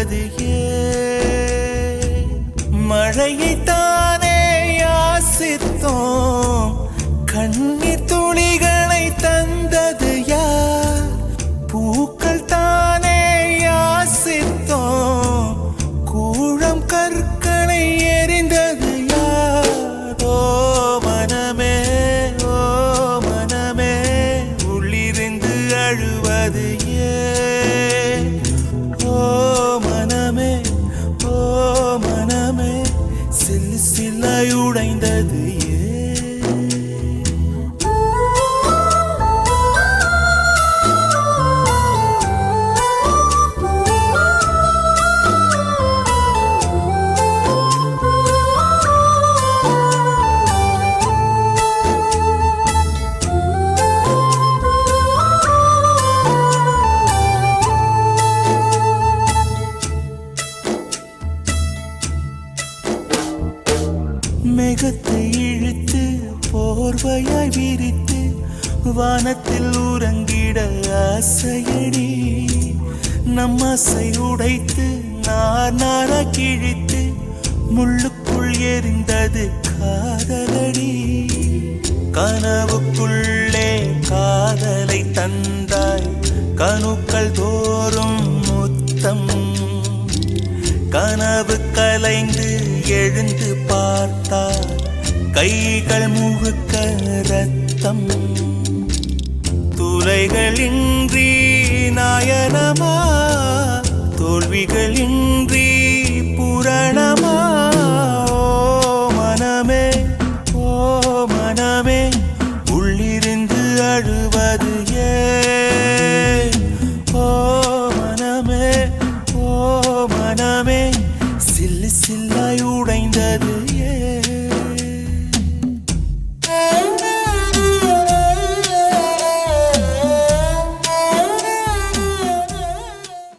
தந்தது ஏன்? மழையைத்தானே யாசித்தோம், கண்ணீர் துளிகளை தந்தது யார்? பூக்கள் தானே யாசித்தோம், கூழம் கற்களை எரிந்தது யார்? ஓ மனமே, ஓ மனமே, உள்ளிருந்து அழுவது ஏன்? ஓ மனமே, ஓ மனமே, சில்லு சில்லாய் உடைந்தது ஏன்? மேகத்தை இழுத்து போர்வையாய் விரித்து வானத்தில் உறங்கிட ஆசையடி. நம் ஆசை உடைத்து நாரா கிழித்து முள்ளுக்குள் எரிந்தது காதலடி. கனவுக்குள்ளே காதலை தந்தாய், கணுக்கள் தோறும் முத்தம். கனவு கலைந்து எழுந்து பார்த்தார், கைகள் முழுக்க ரத்தம். துளைகளின்றி நாயனமா, தோல்விகளின்றி புரணமா? ஓ மனமே, ஓ மனமே, உள்ளிருந்து அழுவது ஏன்? ஓ மனமே, ஓ மனமே, சில்லு சில்லாய் உடைந்தது ஏன்?